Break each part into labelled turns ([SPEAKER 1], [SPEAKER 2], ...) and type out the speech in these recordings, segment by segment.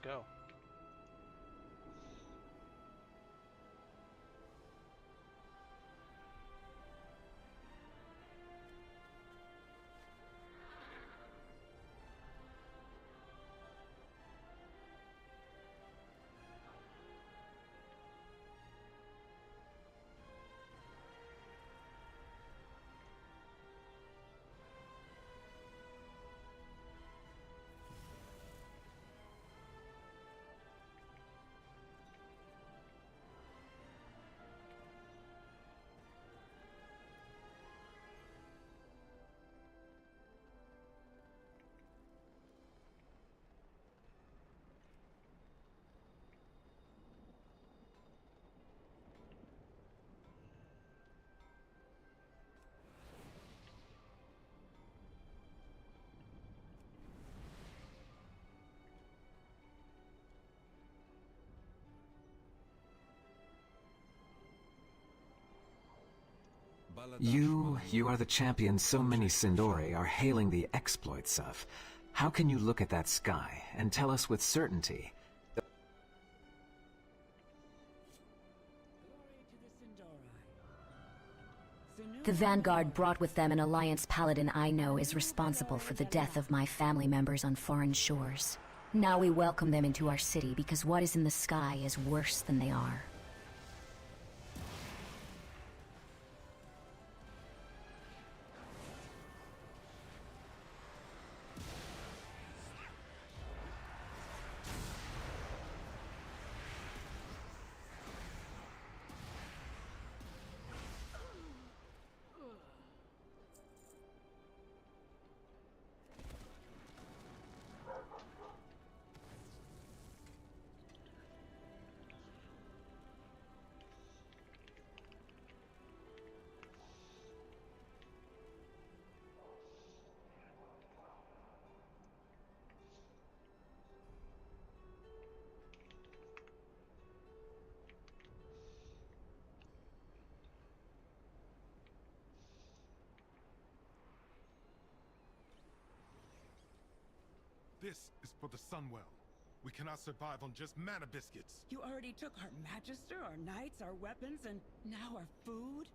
[SPEAKER 1] go.
[SPEAKER 2] You are the champion so many Sindori are hailing the exploits of. How can you look at that sky and tell us with certainty?
[SPEAKER 3] The Vanguard brought with them an Alliance paladin I know is responsible for the death of my family members on foreign shores. Now we welcome them into our city because what is in the sky is worse than they are.
[SPEAKER 4] This is for the Sunwell. We cannot survive on just mana biscuits.
[SPEAKER 5] You already took our Magister, our knights, our weapons, and now our food?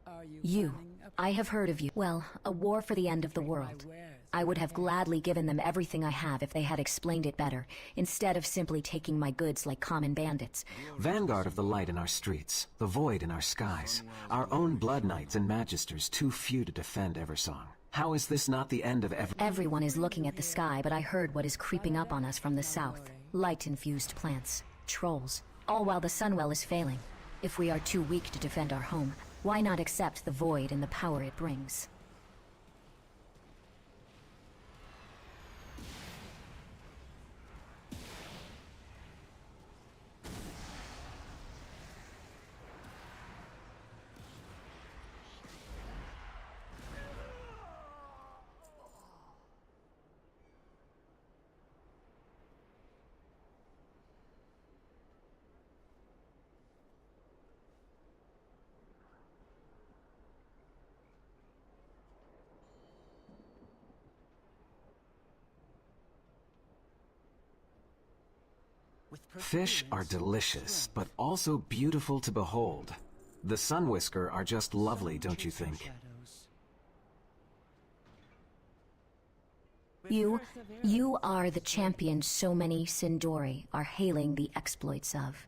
[SPEAKER 5] Are you
[SPEAKER 3] I have heard of you. Well, a war for the end of the world. I would have gladly given them everything I have if they had explained it better, instead of simply taking my goods like common bandits.
[SPEAKER 2] Vanguard of the light in our streets, the void in our skies, our own blood knights and magisters too few to defend Eversong. How is this not the end of
[SPEAKER 3] Everyone is looking at the sky, but I heard what is creeping up on us from the south. Light-infused plants, trolls, all while the Sunwell is failing. If we are too weak to defend our home, why not accept the void and the power it brings?
[SPEAKER 2] Fish are delicious, but also beautiful to behold. The Sunwhisker are just lovely, don't you think?
[SPEAKER 3] You are the champion so many Sindori are hailing the exploits of.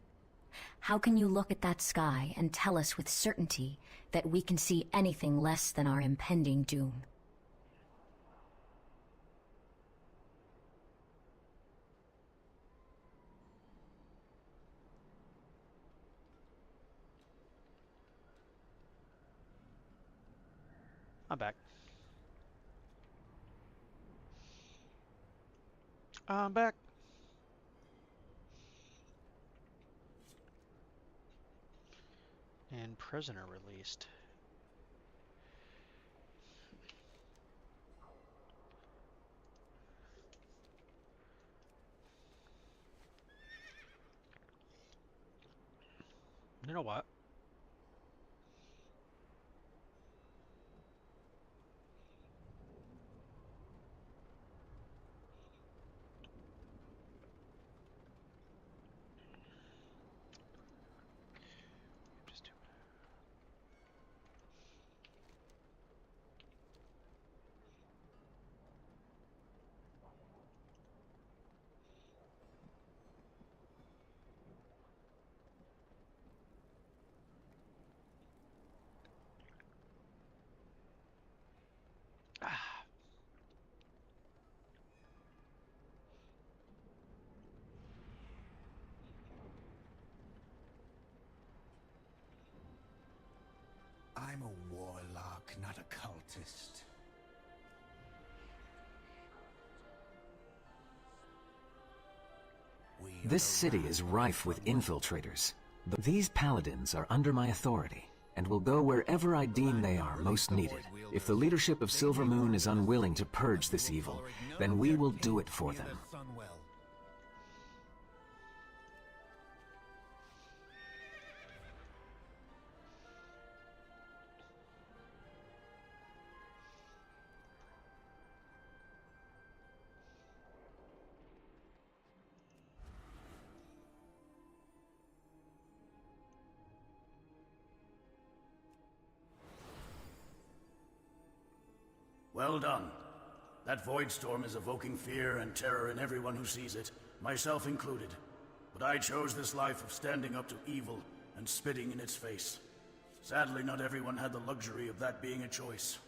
[SPEAKER 3] How can you look at that sky and tell us with certainty that we can see anything less than our impending doom?
[SPEAKER 1] I'm back. I'm back. And prisoner released. You know what?
[SPEAKER 6] not a cultist.
[SPEAKER 2] This city is rife with infiltrators. These paladins are under my authority, and will go wherever I deem they are most needed. If the leadership of Silver Moon is unwilling to purge this evil, then we will do it for them.
[SPEAKER 7] Well done. That void storm is evoking fear and terror in everyone who sees it, myself included. But I chose this life of standing up to evil and spitting in its face. Sadly, not everyone had the luxury of that being a choice.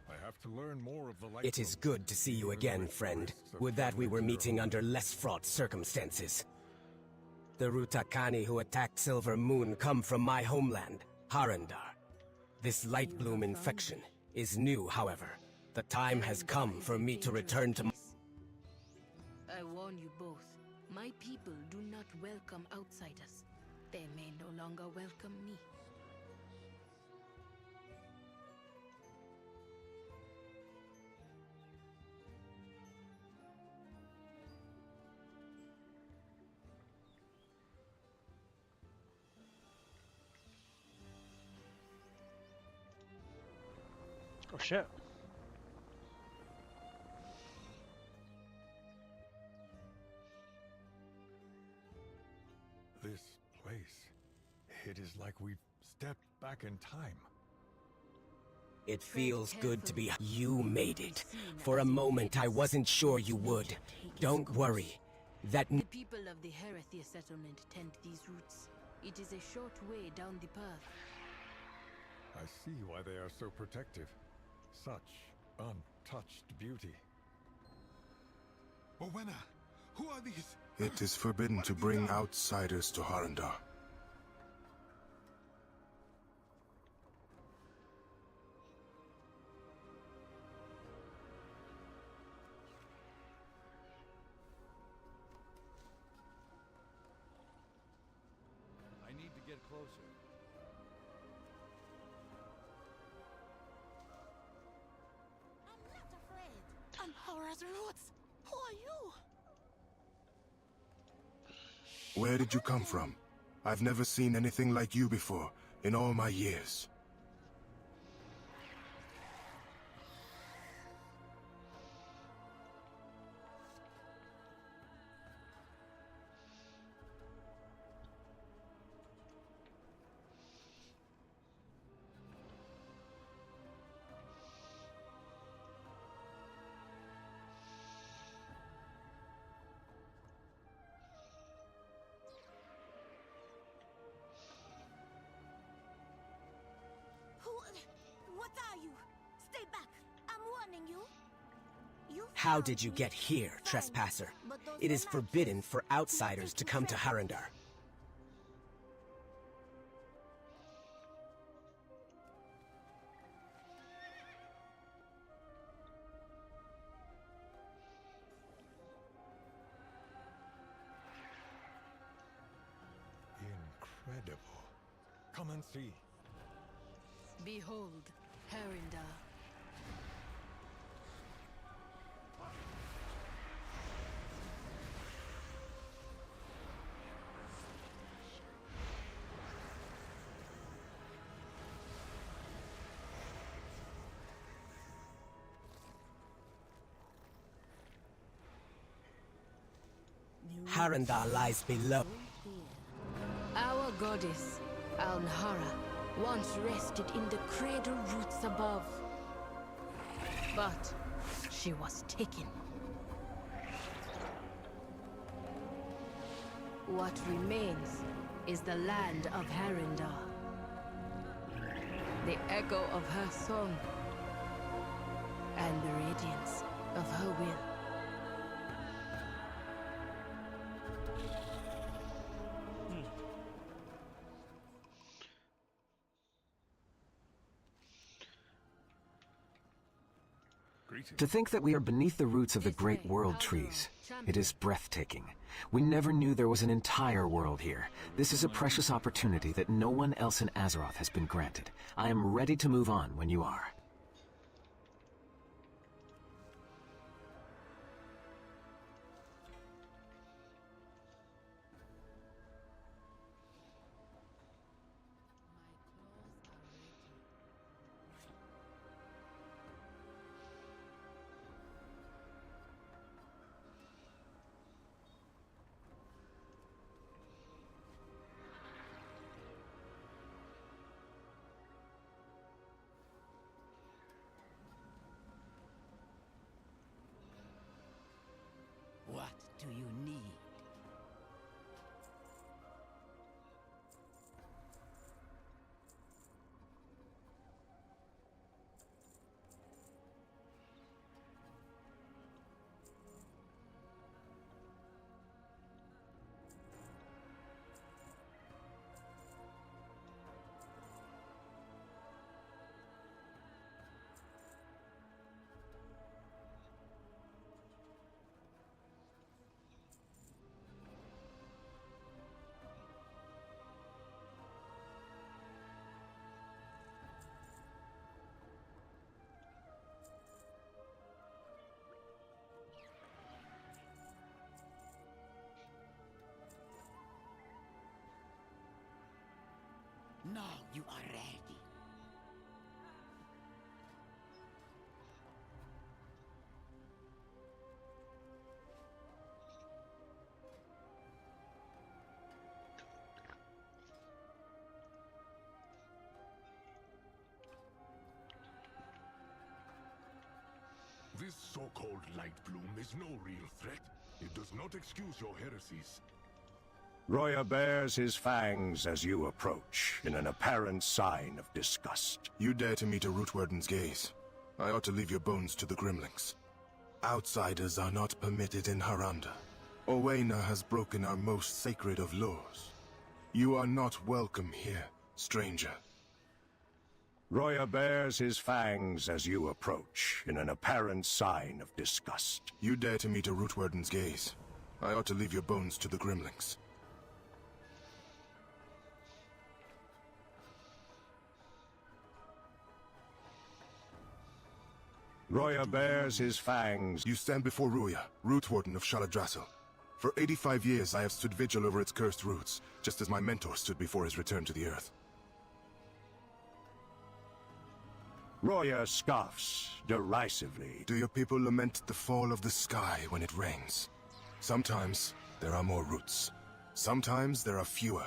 [SPEAKER 4] I have to learn more of the light.
[SPEAKER 6] It is good to see you again, friend. Would that we were meeting under less fraught circumstances. The Rutakani who attacked Silver Moon come from my homeland, Harandar. This light bloom infection is new, however. The time has come for me to return to
[SPEAKER 8] I warn you both. My people do not welcome outsiders. They may no longer welcome me.
[SPEAKER 1] Oh shit.
[SPEAKER 4] This place. It is like we've stepped back in time.
[SPEAKER 6] It feels good to be. You made it. For a moment, I wasn't sure you would. Don't worry. That.
[SPEAKER 8] The people of the Herethia settlement tend these routes. It is a short way down the path.
[SPEAKER 4] I see why they are so protective. Such untouched beauty. Owena, who are these?
[SPEAKER 9] It is forbidden to bring outsiders to Harandar.
[SPEAKER 10] I need to get closer.
[SPEAKER 5] I'm not afraid. Anhora's roots. Who are you?
[SPEAKER 9] Where did you come from? I've never seen anything like you before, in all my years.
[SPEAKER 5] What are you? Stay back. I'm warning you.
[SPEAKER 6] How did you get here, trespasser? It is forbidden for outsiders to come to Harandar.
[SPEAKER 4] Incredible. Come and see.
[SPEAKER 8] Behold, Harandar.
[SPEAKER 6] Harandar lies below.
[SPEAKER 8] Our goddess, Alnhara, once rested in the cradle roots above. But she was taken. What remains is the land of Harandar. The echo of her song, and the radiance of her will.
[SPEAKER 2] To think that we are beneath the roots of the great world trees. It is breathtaking. We never knew there was an entire world here. This is a precious opportunity that no one else in Azeroth has been granted. I am ready to move on when you are.
[SPEAKER 5] What do you need? Now you are ready.
[SPEAKER 9] This so-called light bloom is no real threat. It does not excuse your heresies.
[SPEAKER 11] Roya bares his fangs as you approach, in an apparent sign of disgust.
[SPEAKER 9] You dare to meet a Rootwarden's gaze. I ought to leave your bones to the Grimlings. Outsiders are not permitted in Haranda. Owena has broken our most sacred of laws. You are not welcome here, stranger.
[SPEAKER 11] Roya bares his fangs as you approach, in an apparent sign of disgust.
[SPEAKER 9] You dare to meet a Rootwarden's gaze. I ought to leave your bones to the Grimlings.
[SPEAKER 11] Roya bares his fangs.
[SPEAKER 9] You stand before Ruya, Rootwarden of Shaladrassil. For 85 years I have stood vigil over its cursed roots, just as my mentor stood before his return to the earth.
[SPEAKER 11] Roya scoffs derisively.
[SPEAKER 9] Do your people lament the fall of the sky when it rains? Sometimes there are more roots. Sometimes there are fewer.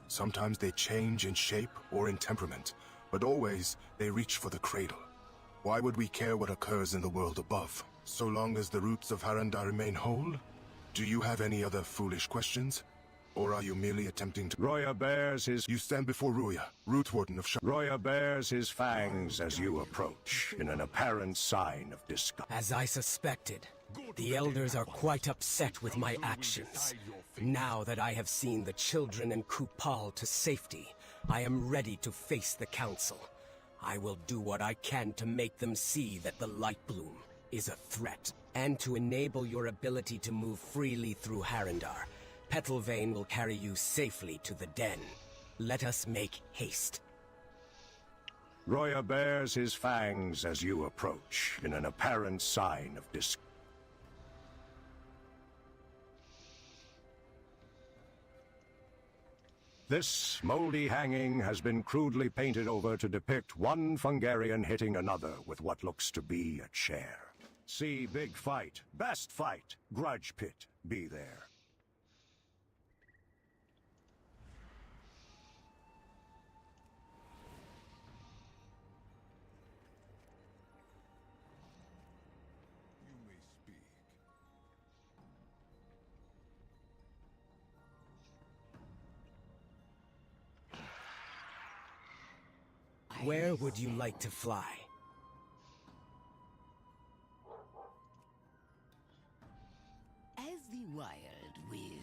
[SPEAKER 9] Sometimes they change in shape or in temperament, but always they reach for the cradle. Why would we care what occurs in the world above, so long as the roots of Harandar remain whole? Do you have any other foolish questions? Or are you merely attempting to—
[SPEAKER 11] Roya bares his—
[SPEAKER 9] You stand before Ruya, Rootwarden of
[SPEAKER 11] Roya bares his fangs as you approach, in an apparent sign of disgust.
[SPEAKER 6] As I suspected, the elders are quite upset with my actions. Now that I have seen the children and Kupal to safety, I am ready to face the council. I will do what I can to make them see that the Light Bloom is a threat, and to enable your ability to move freely through Harandar. Petalvain will carry you safely to the den. Let us make haste.
[SPEAKER 11] Roya bares his fangs as you approach, in an apparent sign of disgust. This moldy hanging has been crudely painted over to depict one Fungarian hitting another with what looks to be a chair. See big fight, best fight, grudge pit, be there.
[SPEAKER 6] Where would you like to fly?
[SPEAKER 5] As the wild wills.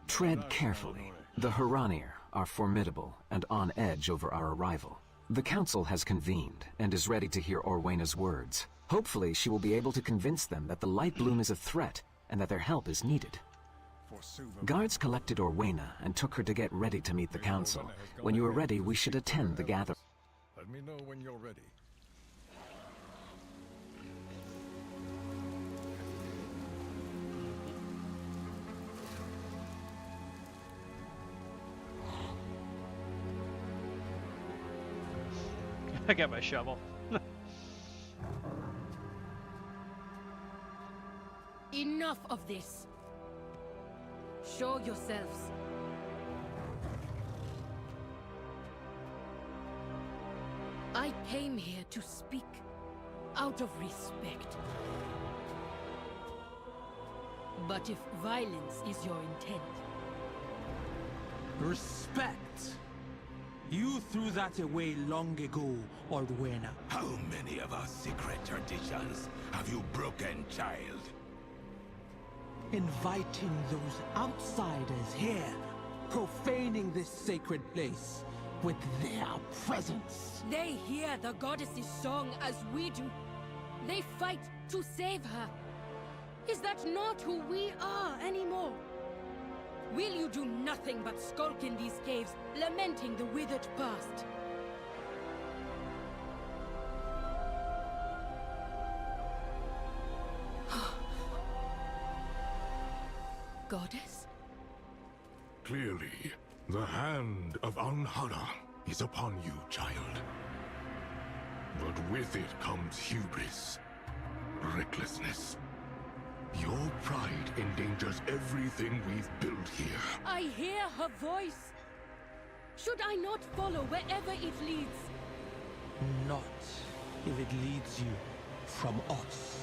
[SPEAKER 2] Tread carefully. The Huranir are formidable and on edge over our arrival. The council has convened and is ready to hear Orwena's words. Hopefully she will be able to convince them that the Light Bloom is a threat and that their help is needed. Guards collected Orwena and took her to get ready to meet the council. When you are ready, we should attend the gathering.
[SPEAKER 4] Let me know when you're ready.
[SPEAKER 1] I got my shovel.
[SPEAKER 8] Enough of this. Show yourselves. I came here to speak out of respect. But if violence is your intent...
[SPEAKER 12] Respect? You threw that away long ago, Orwena.
[SPEAKER 13] How many of our secret traditions have you broken, child?
[SPEAKER 12] Inviting those outsiders here, profaning this sacred place with their presence.
[SPEAKER 8] They hear the goddess's song as we do. They fight to save her. Is that not who we are anymore? Will you do nothing but skulk in these caves, lamenting the withered past? Goddess?
[SPEAKER 13] Clearly, the hand of Anhara is upon you, child. But with it comes hubris, recklessness. Your pride endangers everything we've built here.
[SPEAKER 8] I hear her voice. Should I not follow wherever it leads?
[SPEAKER 12] Not if it leads you from us.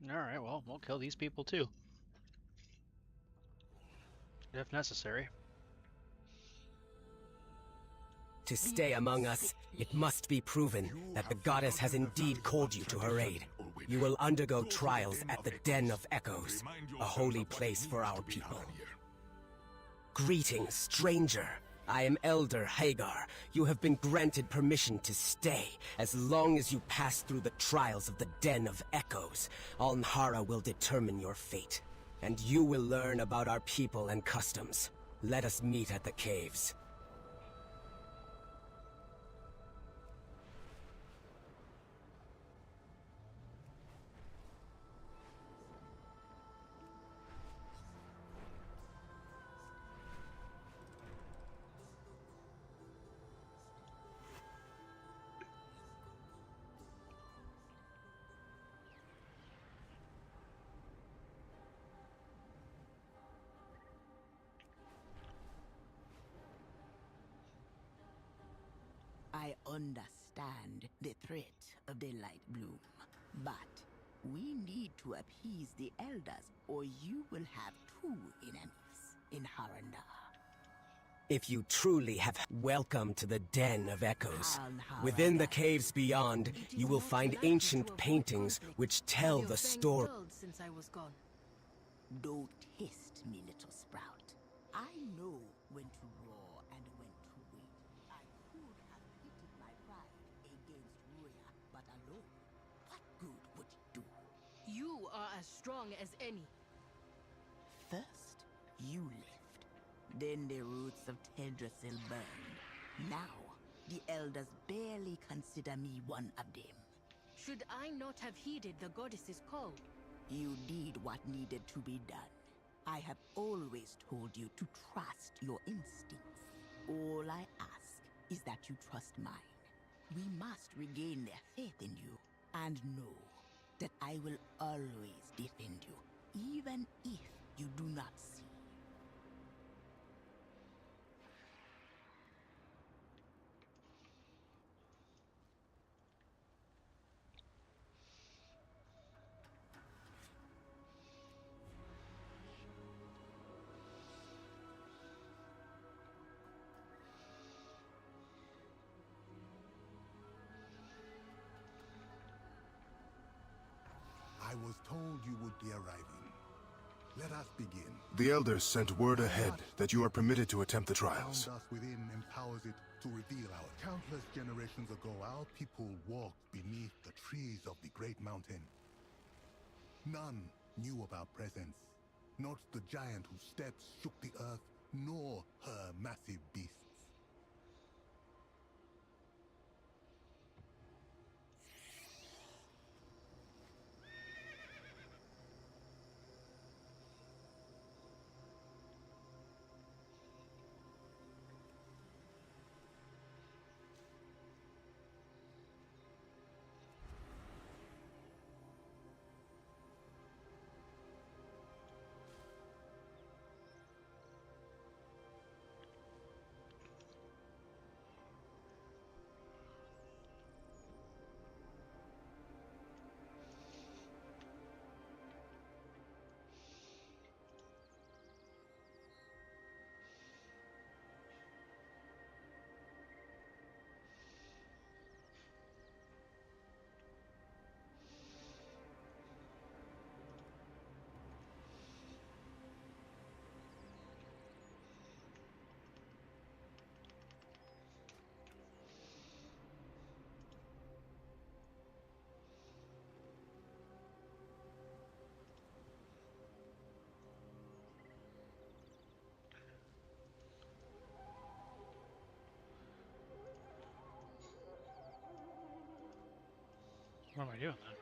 [SPEAKER 1] Alright, well, we'll kill these people too. If necessary.
[SPEAKER 6] To stay among us, it must be proven that the goddess has indeed called you to her aid. You will undergo trials at the Den of Echoes, a holy place for our people. Greetings, stranger. I am Elder Hagar. You have been granted permission to stay as long as you pass through the trials of the Den of Echoes. Anhara will determine your fate, and you will learn about our people and customs. Let us meet at the caves.
[SPEAKER 5] I understand the threat of the Light Bloom, but we need to appease the elders, or you will have two enemies in Haranda.
[SPEAKER 6] If you truly have welcome to the Den of Echoes, within the caves beyond, you will find ancient paintings which tell the story.
[SPEAKER 8] Since I was gone.
[SPEAKER 5] Don't test me, little sprout. I know when to roar and when to wait. I could have pitted my pride against Ruya, but alone, what good would it do?
[SPEAKER 8] You are as strong as any.
[SPEAKER 5] First, you left. Then the roots of Teldrassil burned. Now, the elders barely consider me one of them.
[SPEAKER 8] Should I not have heeded the goddess's call?
[SPEAKER 5] You did what needed to be done. I have always told you to trust your instincts. All I ask is that you trust mine. We must regain their faith in you, and know that I will always defend you, even if you do not see.
[SPEAKER 13] I was told you would be arriving. Let us begin.
[SPEAKER 9] The elders sent word ahead that you are permitted to attempt the trials.
[SPEAKER 13] Found us within empowers it to reveal our countless generations ago. Our people walked beneath the trees of the great mountain. None knew of our presence. Not the giant whose steps shook the earth, nor her massive beasts.
[SPEAKER 1] What am I doing then?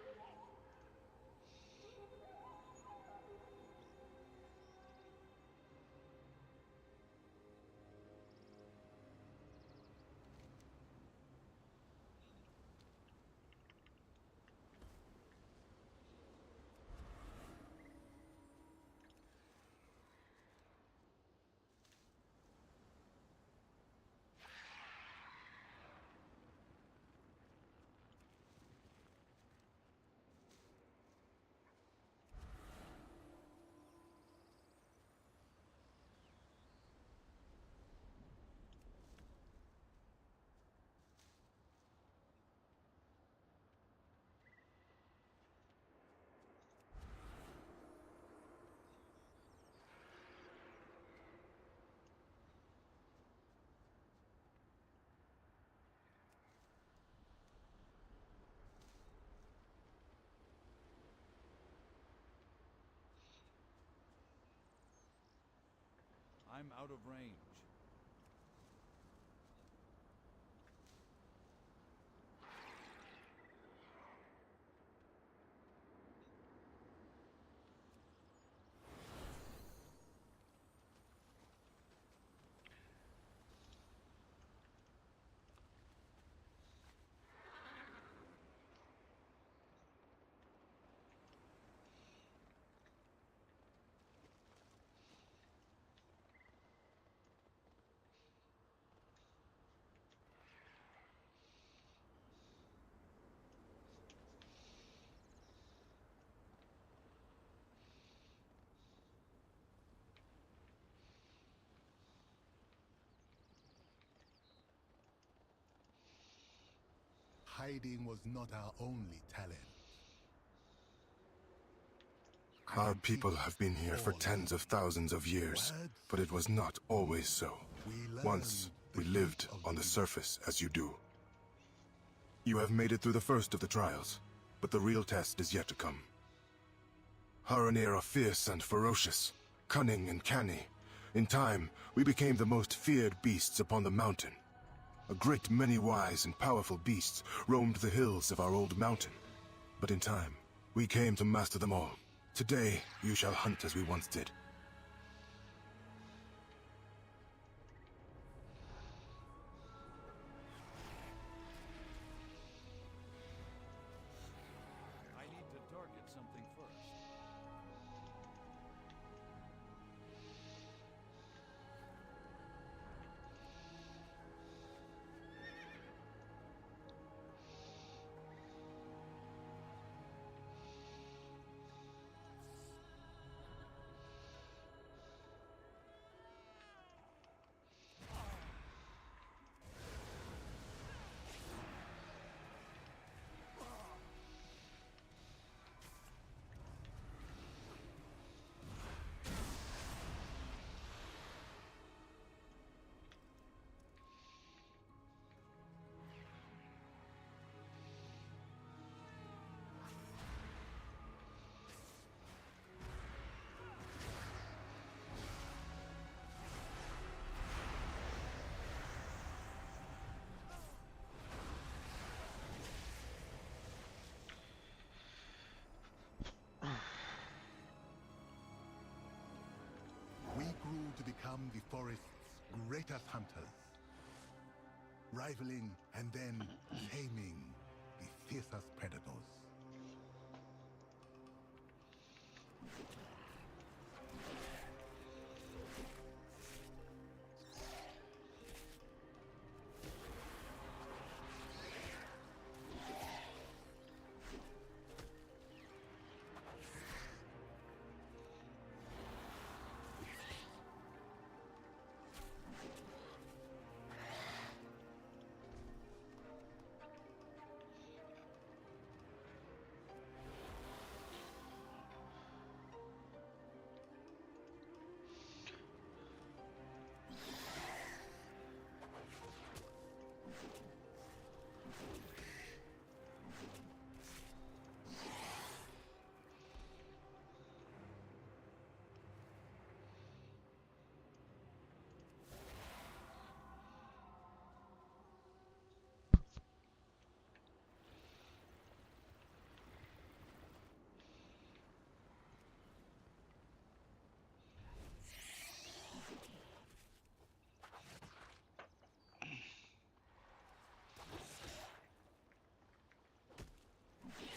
[SPEAKER 10] I'm out of range.
[SPEAKER 13] Hiding was not our only talent.
[SPEAKER 9] Our people have been here for tens of thousands of years, but it was not always so. Once, we lived on the surface as you do. You have made it through the first of the trials, but the real test is yet to come. Haranir are fierce and ferocious, cunning and canny. In time, we became the most feared beasts upon the mountain. A great many wise and powerful beasts roamed the hills of our old mountain. But in time, we came to master them all. Today, you shall hunt as we once did.
[SPEAKER 13] become the forest's greatest hunters, rivaling and then taming the fiercest predators.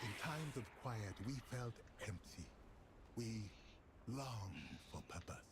[SPEAKER 13] In times of quiet, we felt empty. We longed for purpose.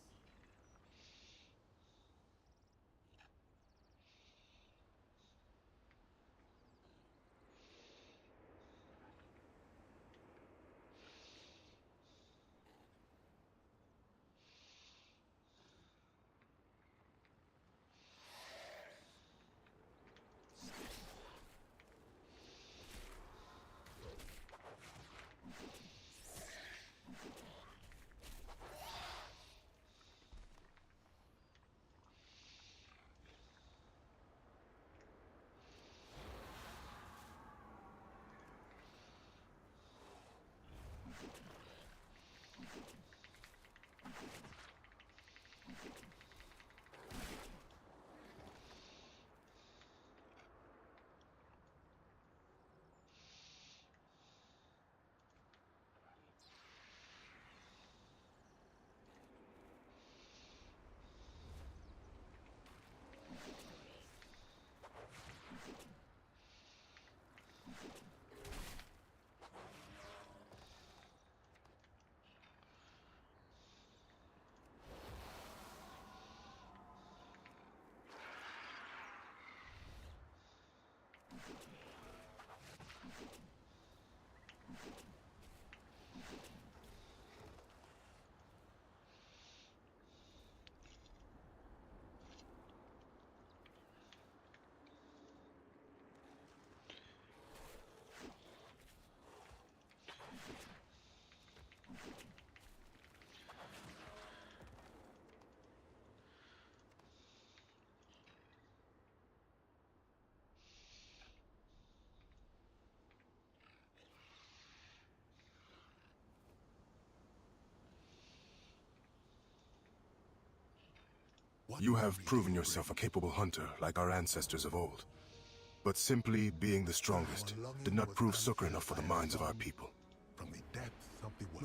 [SPEAKER 9] You have proven yourself a capable hunter like our ancestors of old. But simply being the strongest did not prove succor enough for the minds of our people.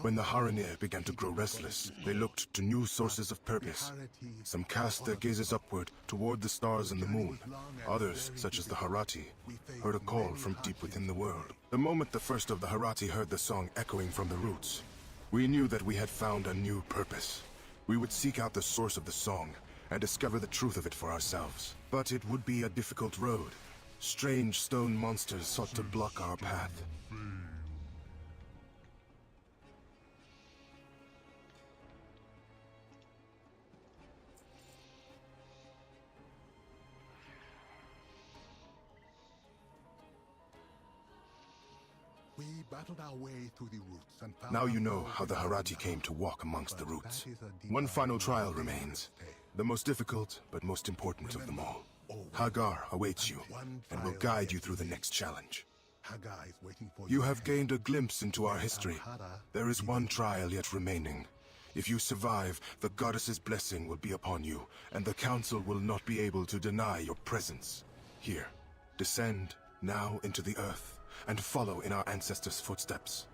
[SPEAKER 9] When the Haranir began to grow restless, they looked to new sources of purpose. Some cast their gazes upward toward the stars and the moon. Others, such as the Harati, heard a call from deep within the world. The moment the first of the Harati heard the song echoing from the roots, we knew that we had found a new purpose. We would seek out the source of the song and discover the truth of it for ourselves. But it would be a difficult road. Strange stone monsters sought to block our path.
[SPEAKER 13] We battled our way through the roots and found
[SPEAKER 9] Now you know how the Harati came to walk amongst the roots. One final trial remains. The most difficult, but most important of them all. Hagar awaits you, and will guide you through the next challenge. You have gained a glimpse into our history. There is one trial yet remaining. If you survive, the goddess's blessing will be upon you, and the council will not be able to deny your presence. Here, descend now into the earth, and follow in our ancestors' footsteps.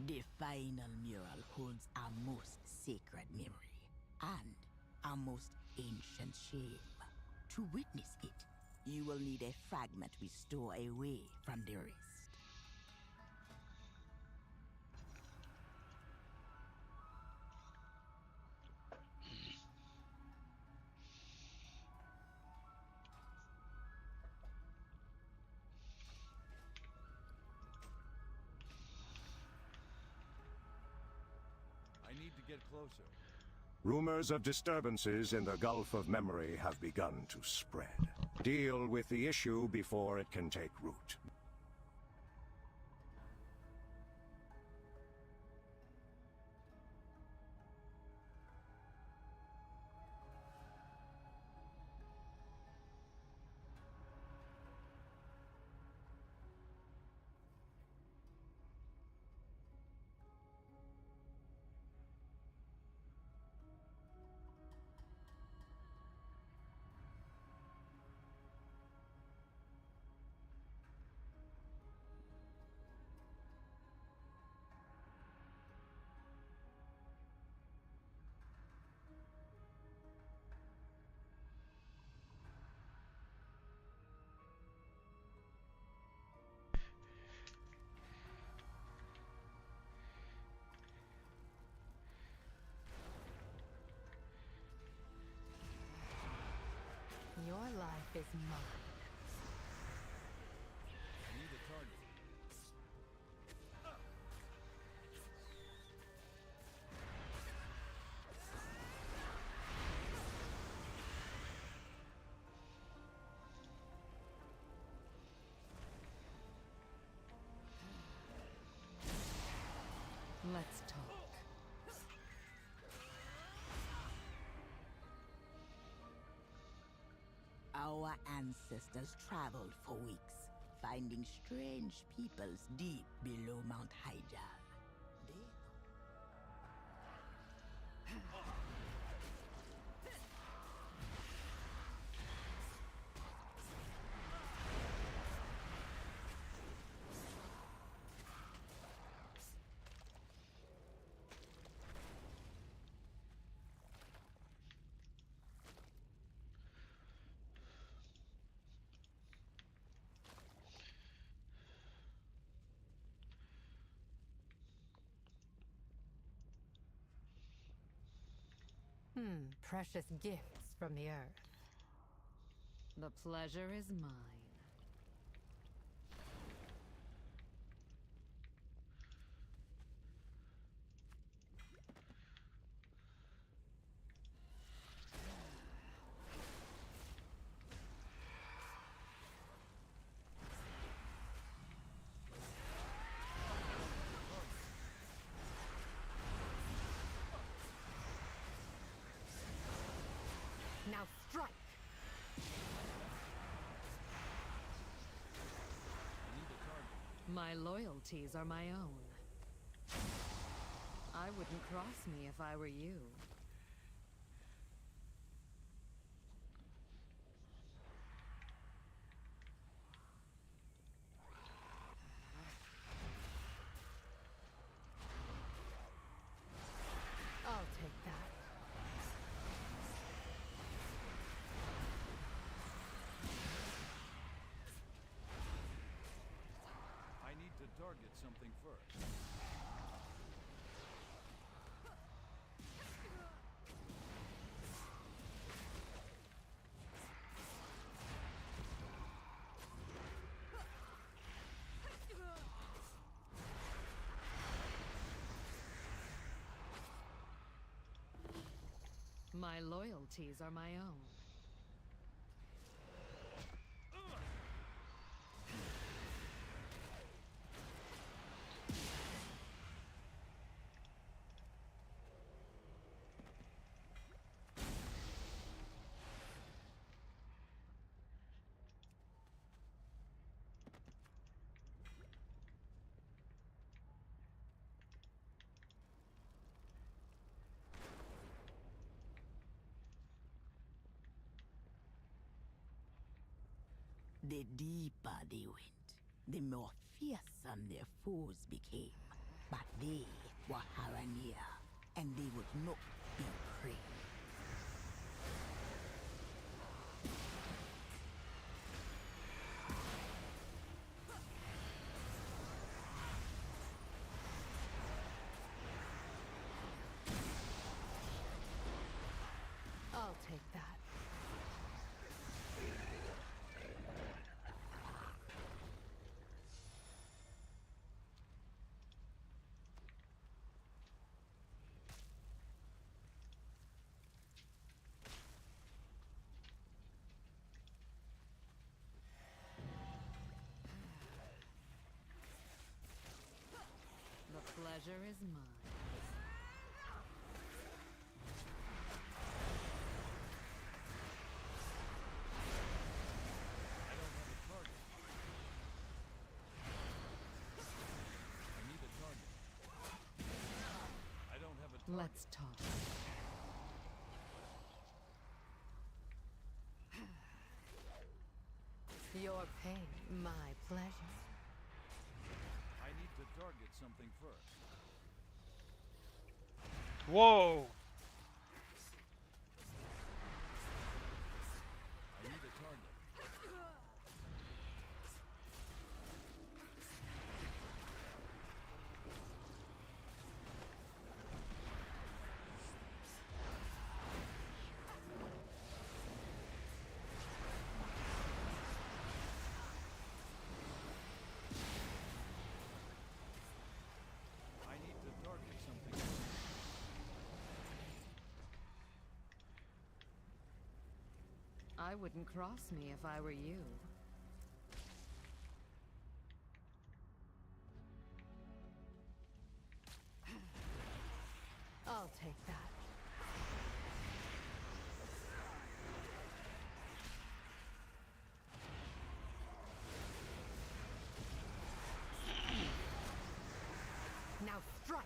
[SPEAKER 5] The final mural holds our most sacred memory and our most ancient shame. To witness it, you will need a fragment we store away from the rest.
[SPEAKER 10] I need to get closer.
[SPEAKER 11] Rumors of disturbances in the Gulf of Memory have begun to spread. Deal with the issue before it can take root.
[SPEAKER 14] Your life is mine.
[SPEAKER 10] I need a target.
[SPEAKER 14] Let's talk.
[SPEAKER 5] Our ancestors traveled for weeks, finding strange peoples deep below Mount Hyjal.
[SPEAKER 14] Precious gifts from the earth. The pleasure is mine. Now strike!
[SPEAKER 10] I need a target.
[SPEAKER 14] My loyalties are my own. I wouldn't cross me if I were you. I'll take that.
[SPEAKER 10] I need to target something first.
[SPEAKER 14] My loyalties are my own.
[SPEAKER 5] The deeper they went, the more fearsome their foes became. But they and they would not be prey.
[SPEAKER 14] I'll take that. The pleasure is mine. Let's talk. Your pain, my pleasure.
[SPEAKER 10] I need to target something first.
[SPEAKER 1] Whoa!
[SPEAKER 10] I need a target. I need to target something first.
[SPEAKER 14] I wouldn't cross me if I were you. I'll take that. Now strike!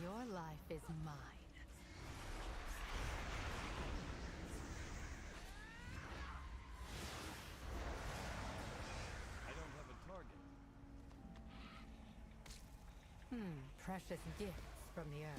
[SPEAKER 14] Your life is mine.
[SPEAKER 10] I don't have a target.
[SPEAKER 14] Precious gifts from the earth.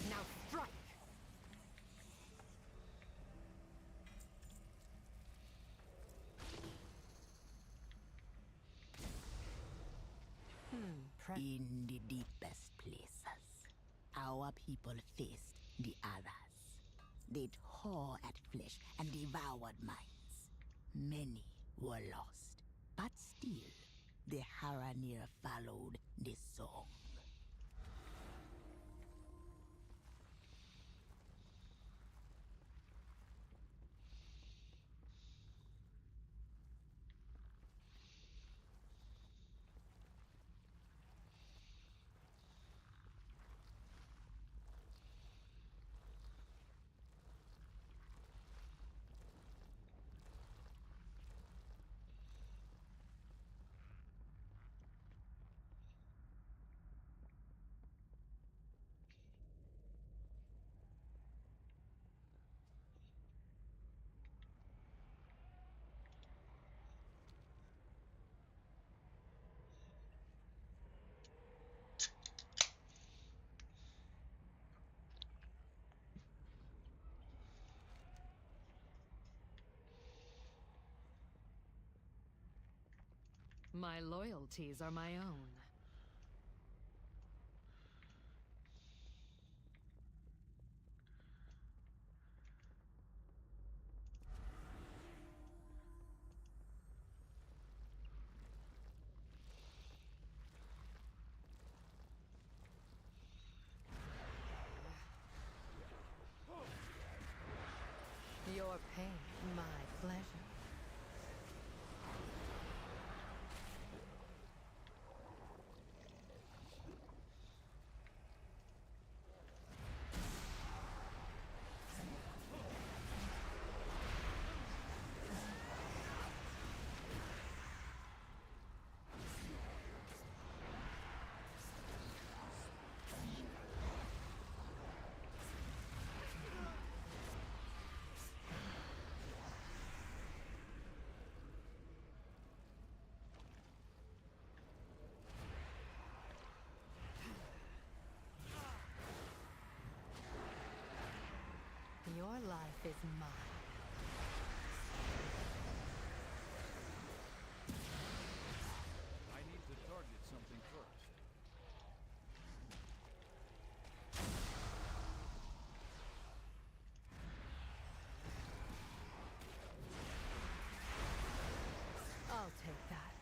[SPEAKER 14] Now strike!
[SPEAKER 5] In the deepest places, our people faced the others. They tore at flesh and devoured minds. Many were lost, but still, the Haranir followed the song.
[SPEAKER 14] My loyalties are my own. is mine.
[SPEAKER 10] I need to target something first.
[SPEAKER 14] I'll take that.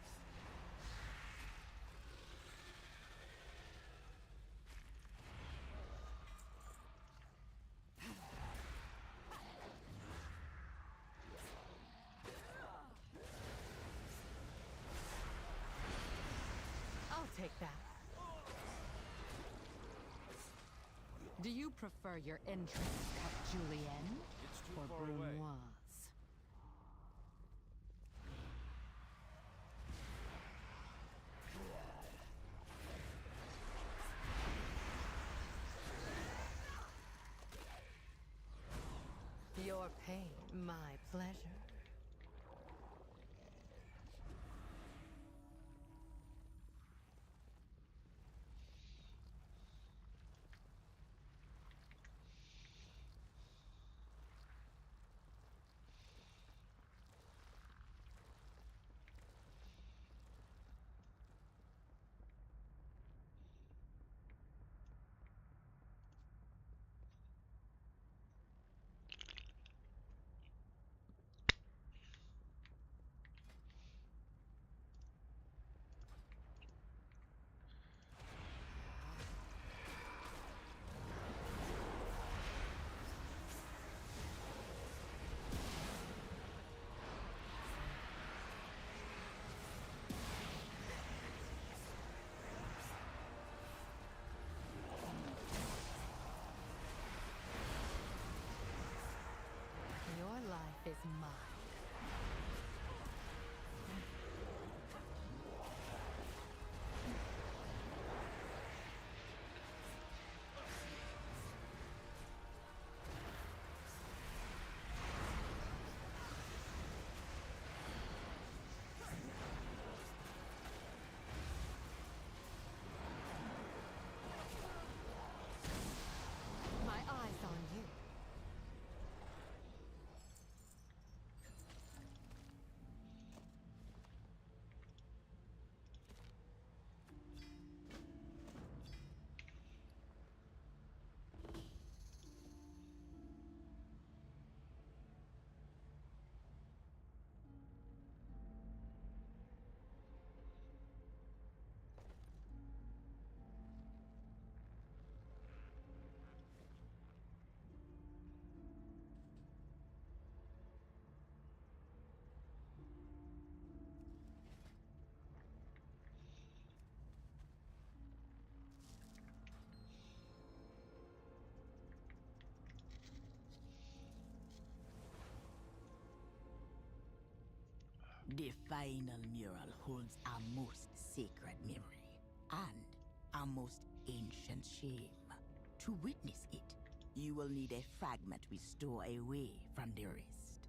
[SPEAKER 14] I'll take that. Do you prefer your entrance cut Julienne
[SPEAKER 10] It's too
[SPEAKER 14] or
[SPEAKER 10] far away.
[SPEAKER 14] Brunoise? Your pain, my pleasure. Your life is mine. My eyes on you.
[SPEAKER 5] The final mural holds a most sacred memory and a most ancient shame. To witness it, you will need a fragment we store away from the rest.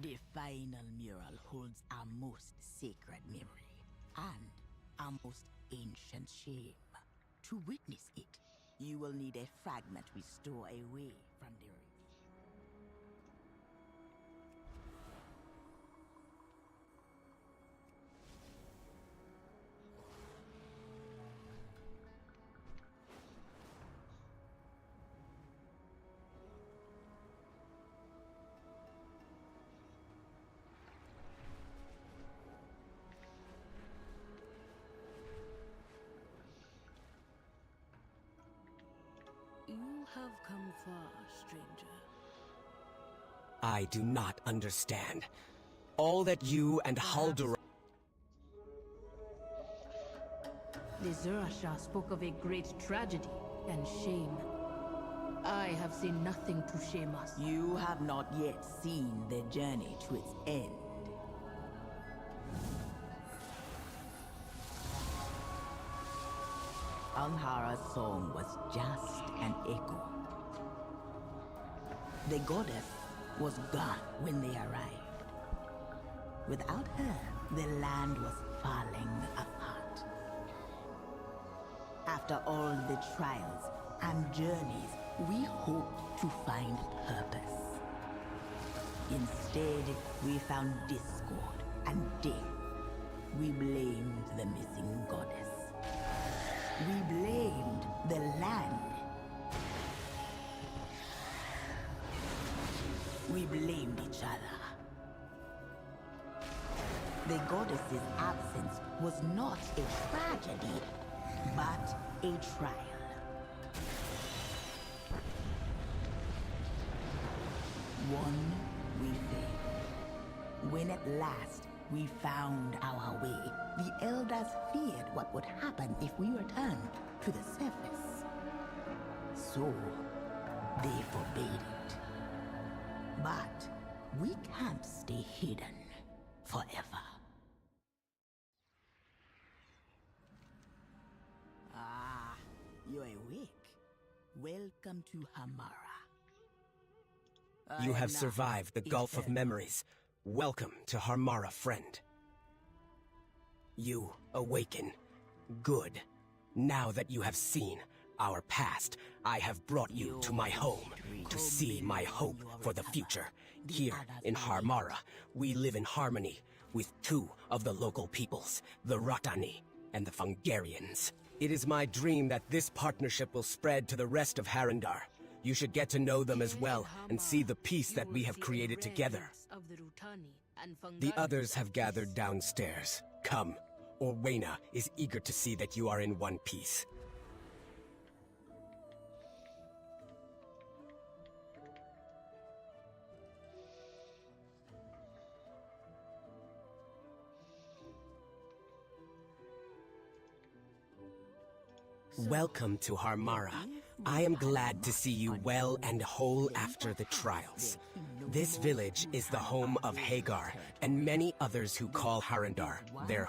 [SPEAKER 5] The final mural holds our most sacred memory and our most ancient shame. To witness it, you will need a fragment we store away from the earth.
[SPEAKER 8] You have come far, stranger.
[SPEAKER 6] I do not understand. All that you and Haldur...
[SPEAKER 8] The Zerashah spoke of a great tragedy and shame. I have seen nothing to shame us.
[SPEAKER 5] You have not yet seen the journey to its end. Alhara's song was just an echo. The goddess was gone when they arrived. Without her, the land was falling apart. After all the trials and journeys, we hoped to find purpose. Instead, we found discord and death. We blamed the missing goddess. We blamed the land. We blamed each other. The goddess's absence was not a tragedy, but a trial. One, we failed. When at last we found our way, the elders feared what would happen if we returned to the surface. So, they forbade it. But we can't stay hidden forever. Ah, you're awake. Welcome to Hamara.
[SPEAKER 6] You have survived the Gulf of Memories. Welcome to Harmara, friend. You awaken. Good. Now that you have seen our past, I have brought you to my home to see my hope for the future. Here in Harmara, we live in harmony with two of the local peoples, the Ratani and the Fungarians. It is my dream that this partnership will spread to the rest of Harandar. You should get to know them as well and see the peace that we have created together. The others have gathered downstairs. Come. Orwena is eager to see that you are in one piece. Welcome to Harmara. I am glad to see you well and whole after the trials. This village is the home of Hagar and many others who call Harandar their